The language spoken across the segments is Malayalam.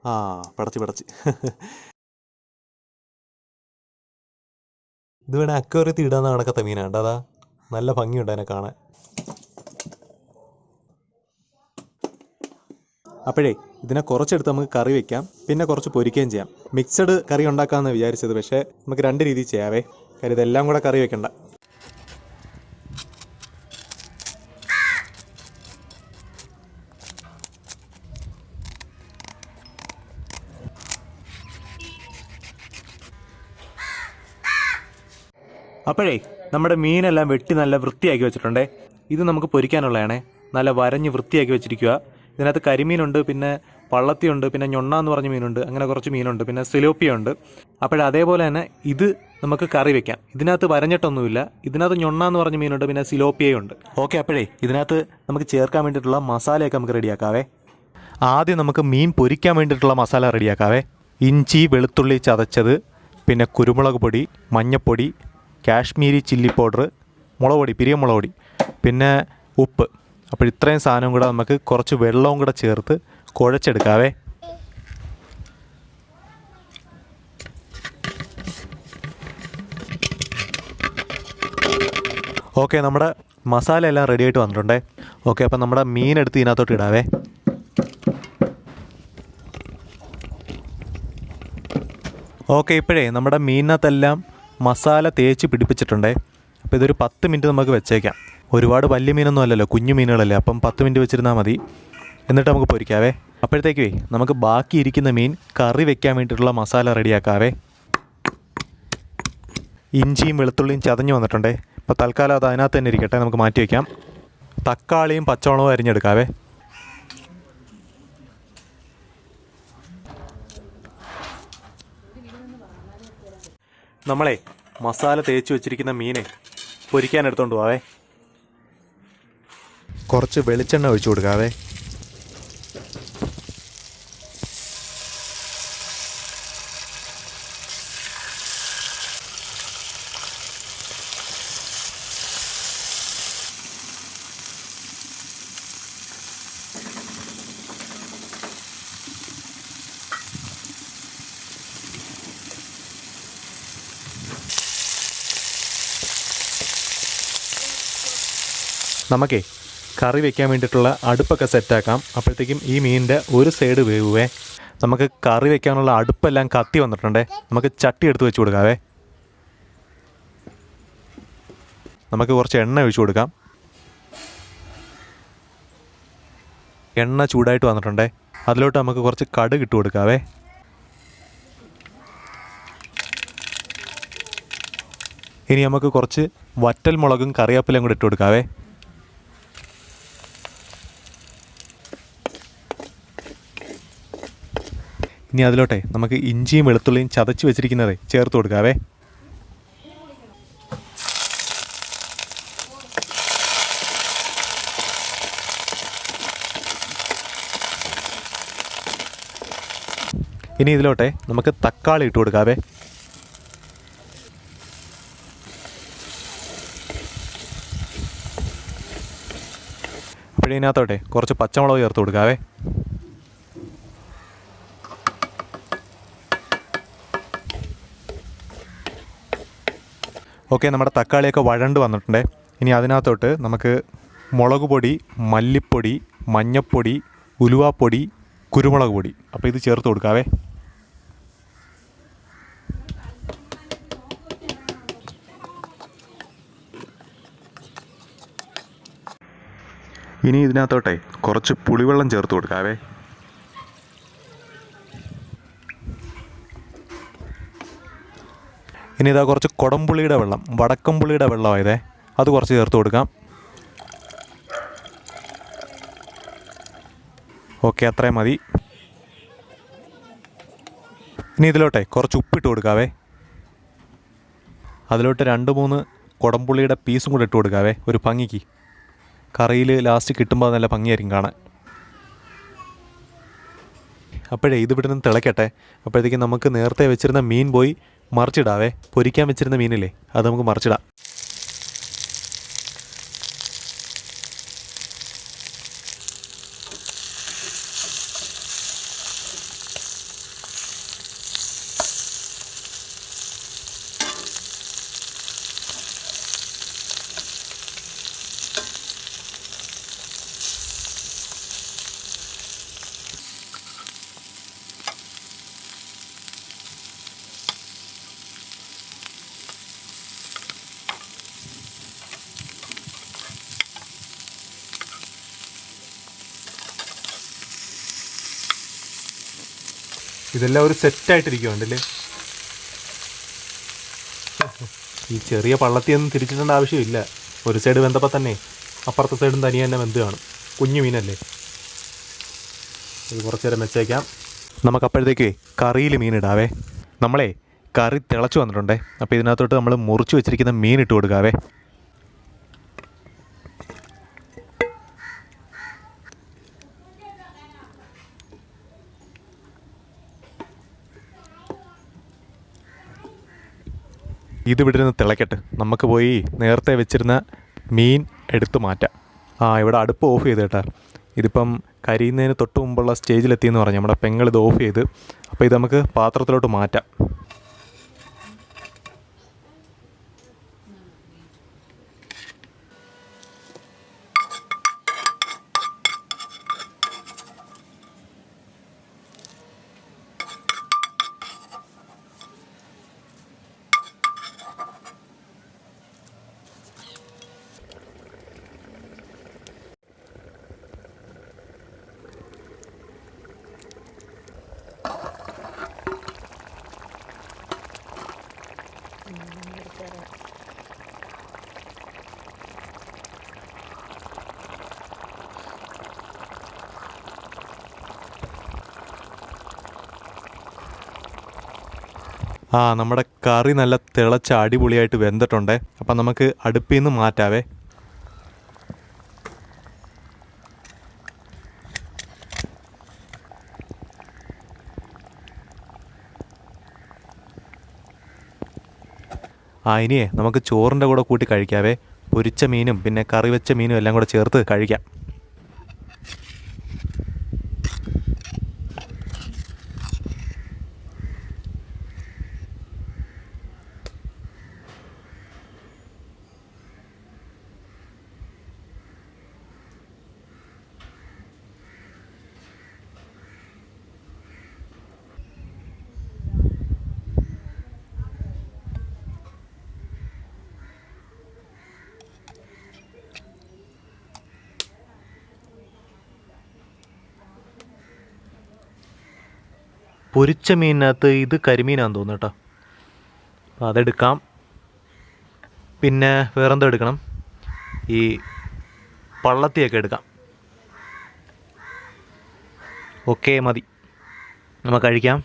ആ പടച്ച് പടച്ച്. ഇത് വേണേൽ അക്വേറിയത്തിൽ ഇടാന്ന് കണക്കത്തെ മീനാണ് അതാ, നല്ല ഭംഗിയുണ്ട് അതിനെ കാണാൻ. അപ്പോഴേ ഇതിനെ കുറച്ചെടുത്ത് നമുക്ക് കറി വെക്കാം, പിന്നെ കുറച്ച് പൊരിക്കുകയും ചെയ്യാം. മിക്സഡ് കറി ഉണ്ടാക്കാമെന്ന് വിചാരിച്ചത്, പക്ഷേ നമുക്ക് രണ്ട് രീതിയിൽ ചെയ്യാവേ. കാര്യം ഇതെല്ലാം കൂടെ കറി വെക്കണ്ട. അപ്പോഴേ നമ്മുടെ മീനെല്ലാം വെട്ടി നല്ല വൃത്തിയാക്കി വെച്ചിട്ടുണ്ടേ. ഇത് നമുക്ക് പൊരിക്കാനുള്ളതാണേ. നല്ല വരഞ്ഞ് വൃത്തിയാക്കി വെച്ചിരിക്കുക. ഇതിനകത്ത് കരിമീനുണ്ട്, പിന്നെ പള്ളത്തിയുണ്ട്, പിന്നെ ഞൊണ്ണ എന്ന് പറഞ്ഞ മീനുണ്ട്, അങ്ങനെ കുറച്ച് മീനുണ്ട്, പിന്നെ സിലോപ്പിയ ഉണ്ട്. അതേപോലെ തന്നെ ഇത് നമുക്ക് കറി വെക്കാം. ഇതിനകത്ത് വരഞ്ഞിട്ടൊന്നുമില്ല. ഇതിനകത്ത് ഞൊണ്ണ എന്ന് പറഞ്ഞ മീനുണ്ട്, പിന്നെ സിലോപ്പിയയുണ്ട്. ഓക്കെ, അപ്പോഴേ ഇതിനകത്ത് നമുക്ക് ചേർക്കാൻ വേണ്ടിയിട്ടുള്ള മസാലയൊക്കെ നമുക്ക് റെഡിയാക്കാവേ. ആദ്യം നമുക്ക് മീൻ പൊരിക്കാൻ വേണ്ടിയിട്ടുള്ള മസാല റെഡിയാക്കാവേ. ഇഞ്ചി വെളുത്തുള്ളി ചതച്ചത്, പിന്നെ കുരുമുളക് പൊടി, മഞ്ഞൾപ്പൊടി, കാശ്മീരി ചില്ലി പൗഡർ, മുളക് പൊടി, പിരിയ മുളക് പൊടി, പിന്നെ ഉപ്പ്. അപ്പോൾ ഇത്രയും സാധനം കൂടെ നമുക്ക് കുറച്ച് വെള്ളവും കൂടെ ചേർത്ത് കുഴച്ചെടുക്കാവേ. ഓക്കെ, നമ്മുടെ മസാല എല്ലാം റെഡി ആയിട്ട് വന്നിട്ടുണ്ടേ. ഓക്കെ, അപ്പം നമ്മുടെ മീൻ എടുത്ത് ഇതിനകത്തോട്ട് ഇടാവേ. ഓക്കെ, ഇപ്പോഴേ നമ്മുടെ മീനിനകത്തെല്ലാം മസാല തേച്ച് പിടിപ്പിച്ചിട്ടുണ്ടേ. അപ്പോൾ ഇതൊരു 10 മിനിറ്റ് നമുക്ക് വെച്ചേക്കാം. ഒരുപാട് വലിയ മീനൊന്നും അല്ലല്ലോ, കുഞ്ഞു മീനുകളല്ലേ. അപ്പം 10 മിനിറ്റ് വെച്ചിരുന്നാൽ മതി. എന്നിട്ട് നമുക്ക് പൊരിക്കാവേ. അപ്പോഴത്തേക്കേ നമുക്ക് ബാക്കി ഇരിക്കുന്ന മീൻ കറി വെക്കാൻ വേണ്ടിയിട്ടുള്ള മസാല റെഡിയാക്കാവേ. ഇഞ്ചിയും വെളുത്തുള്ളിയും ചതഞ്ഞ് വന്നിട്ടുണ്ടേ. അപ്പോൾ തൽക്കാലം അത് അതിനകത്ത് തന്നെ ഇരിക്കട്ടെ, നമുക്ക് മാറ്റി വയ്ക്കാം. തക്കാളിയും പച്ചമുളകും അരിഞ്ഞെടുക്കാവേ. നമ്മളെ മസാല തേച്ച് വെച്ചിരിക്കുന്ന മീനെ പൊരിക്കാൻ എടുത്തോണ്ട് പോവാവേ. കുറച്ച് വെളിച്ചെണ്ണ ഒഴിച്ചു കൊടുക്കാവേ. നമുക്കേ കറി വെക്കാൻ വേണ്ടിയിട്ടുള്ള അടുപ്പൊക്കെ സെറ്റാക്കാം. അപ്പോഴത്തേക്കും ഈ മീനിൻ്റെ ഒരു സൈഡ് വേവുവേ. നമുക്ക് കറി വെക്കാനുള്ള അടുപ്പെല്ലാം കത്തി വന്നിട്ടുണ്ടേ. നമുക്ക് ചട്ടി എടുത്ത് വെച്ച് കൊടുക്കാവേ. നമുക്ക് കുറച്ച് എണ്ണ ഒഴിച്ചു കൊടുക്കാം. എണ്ണ ചൂടായിട്ട് വന്നിട്ടുണ്ടേ. അതിലോട്ട് നമുക്ക് കുറച്ച് കടുക് ഇട്ട് കൊടുക്കാവേ. ഇനി നമുക്ക് കുറച്ച് വറ്റൽ മുളകും കറിവേപ്പിലയും കൂടി ഇട്ട് കൊടുക്കാവേ. ഇനി അതിലോട്ടെ നമുക്ക് ഇഞ്ചിയും വെളുത്തുള്ളിയും ചതച്ച് വെച്ചിരിക്കുന്നത് ചേർത്ത് കൊടുക്കാവേ. ഇനി ഇതിലോട്ടെ നമുക്ക് തക്കാളി ഇട്ട് കൊടുക്കാവേ. അപ്പോഴതിനകത്തോട്ടെ കുറച്ച് പച്ചമുളക് ചേർത്ത് കൊടുക്കാവേ. ഓക്കെ, നമ്മുടെ തക്കാളിയൊക്കെ വഴണ്ട് വന്നിട്ടുണ്ട്. ഇനി അതിനകത്തോട്ട് നമുക്ക് മുളക് പൊടി, മല്ലിപ്പൊടി, മഞ്ഞൾപ്പൊടി, ഉലുവാപ്പൊടി, കുരുമുളക് പൊടി, അപ്പോൾ ഇത് ചേർത്ത് കൊടുക്കാവേ. ഇനി ഇതിനകത്തോട്ടെ കുറച്ച് പുളിവെള്ളം ചേർത്ത് കൊടുക്കാവേ. ഇനി ഇതാ കുറച്ച് കുടംപുളിയുടെ വെള്ളം, വടക്കംപുളിയുടെ വെള്ളമായതേ, അത് കുറച്ച് ചേർത്ത് കൊടുക്കാം. ഓക്കെ, അത്രയും മതി. ഇനി ഇതിലോട്ടെ കുറച്ച് ഉപ്പിട്ട് കൊടുക്കാവേ. അതിലോട്ട് 2-3 കുടംപുളിയുടെ പീസും കൂടെ ഇട്ട് കൊടുക്കാവേ, ഒരു ഭംഗിക്ക്. കറിയിൽ ലാസ്റ്റ് കിട്ടുമ്പോൾ നല്ല ഭംഗിയായിരിക്കും കാണാൻ. അപ്പോഴേ ഇതിവിടെ നിന്ന് തിളയ്ക്കട്ടെ. അപ്പോഴത്തേക്കും നമുക്ക് നേരത്തെ വെച്ചിരുന്ന മീൻ പോയി മറിച്ചിടാവേ. പൊരിക്കാൻ വെച്ചിരുന്ന മീനില്ലേ, അത് നമുക്ക് മറിച്ചിടാം. ഇതെല്ലാം ഒരു സെറ്റായിട്ടിരിക്കുന്നുണ്ടല്ലേ. ഈ ചെറിയ പള്ളത്തിയൊന്നും തിരിച്ചിടേണ്ട ആവശ്യമില്ല. ഒരു സൈഡ് വെന്തപ്പോൾ തന്നെ അപ്പുറത്തെ സൈഡും തനിയെ തന്നെ വെന്ത് കാണും. കുഞ്ഞു മീനല്ലേ. ഇത് കുറച്ച് നേരം വെച്ചേക്കാം. നമുക്കപ്പോഴത്തേക്കേ കറിയിൽ മീനിടാവേ. നമ്മളെ കറി തിളച്ച് വന്നിട്ടുണ്ടേ. അപ്പോൾ ഇതിനകത്തോട്ട് നമ്മൾ മുറിച്ച് വെച്ചിരിക്കുന്ന മീൻ ഇട്ട് കൊടുക്കാവേ. ഇതിവിടെ നിന്ന് തിളക്കട്ടെ. നമുക്ക് പോയി നേരത്തെ വെച്ചിരുന്ന മീൻ എടുത്ത് മാറ്റാം. ഇവിടെ അടുപ്പ് ഓഫ് ചെയ്ത് കേട്ടാ. ഇതിപ്പം കരിയുന്നതിന് തൊട്ട് മുമ്പുള്ള സ്റ്റേജിലെത്തിയെന്ന് പറഞ്ഞു നമ്മുടെ പെങ്ങളിത് ഓഫ് ചെയ്ത്. അപ്പോൾ ഇത് നമുക്ക് പാത്രത്തിലോട്ട് മാറ്റാം. നമ്മുടെ കറി നല്ല തിളച്ച അടിപൊളിയായിട്ട് വെന്തിട്ടുണ്ടേ. അപ്പം നമുക്ക് അടുപ്പിൽ നിന്ന് മാറ്റാവേ. ഇനിയേ നമുക്ക് ചോറിൻ്റെ കൂടെ കൂട്ടി കഴിക്കാവേ. പൊരിച്ച മീനും പിന്നെ കറി വെച്ച മീനും എല്ലാം കൂടെ ചേർത്ത് കഴിക്കാം. പൊരിച്ച മീനിനകത്ത് ഇത് കരിമീനാന്ന് തോന്നുന്നു കേട്ടോ. അപ്പോൾ അതെടുക്കാം. പിന്നെ വേറെന്തോ എടുക്കണം, ഈ പള്ളത്തിയൊക്കെ എടുക്കാം. ഓക്കെ മതി, നമുക്ക് കഴിക്കാം.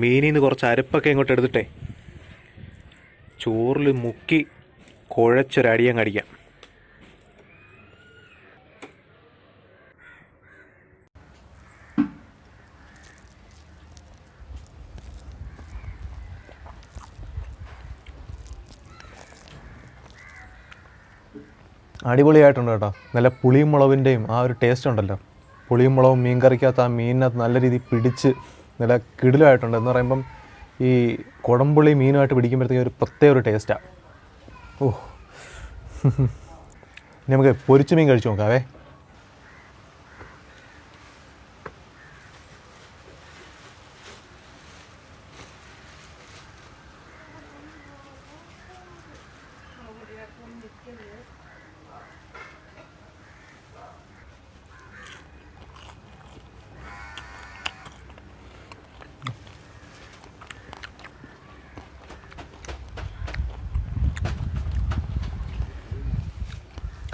മീനിൽ നിന്ന് കുറച്ച് അരപ്പൊക്കെ ഇങ്ങോട്ട് എടുത്തിട്ടേ ചോറിൽ മുക്കി കുഴച്ചൊരടിയങ്ങ് അടിക്കാം. അടിപൊളിയായിട്ടുണ്ട് കേട്ടോ. നല്ല പുളിയും മുളകിൻ്റെയും ആ ഒരു ടേസ്റ്റ് ഉണ്ടല്ലോ. പുളിയും മുളകും മീൻ കറിക്കകത്ത് ആ മീനിനകത്ത് നല്ല രീതിയിൽ പിടിച്ച് നല്ല കിടിലമായിട്ടുണ്ട്. എന്ന് പറയുമ്പം ഈ കുടംപുളി മീനുമായിട്ട് പിടിക്കുമ്പോഴത്തേക്കും ഒരു പ്രത്യേക ഒരു ടേസ്റ്റാണ്. ഇനി നമുക്ക് പൊരിച്ച മീൻ കഴിച്ചു നോക്കാവേ.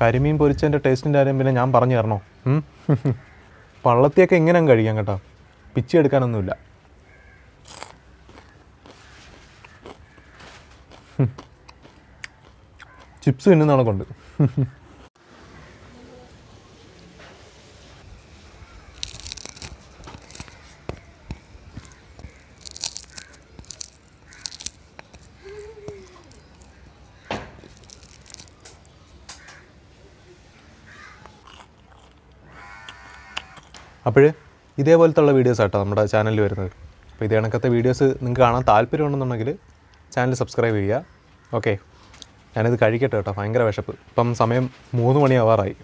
കരിമീൻ പൊരിച്ചതിൻ്റെ ടേസ്റ്റിൻ്റെ കാര്യം പിന്നെ ഞാൻ പറഞ്ഞു തരണോ? പള്ളത്തിയൊക്കെ ഇങ്ങനെ അങ്ങ് കഴിക്കാം കേട്ടോ, പിച്ചി എടുക്കാനൊന്നുമില്ല. ചിപ്സ് തിന്നുന്നതാണ് കൊണ്ട്. അപ്പോൾ ഇതേപോലത്തുള്ള വീഡിയോസ് ആട്ടോ നമ്മുടെ ചാനലിൽ വരുന്നത്. അപ്പോൾ ഇതേ കണക്കത്തെ വീഡിയോസ് നിങ്ങൾക്ക് കാണാൻ താല്പര്യമുണ്ടെന്നുണ്ടെങ്കിൽ ചാനൽ സബ്സ്ക്രൈബ് ചെയ്യുക. ഓക്കെ, ഞാനിത് കഴിക്കട്ടെ കേട്ടോ, ഭയങ്കര വിശപ്പ്. ഇപ്പം സമയം 3 മണിയാവാറായി.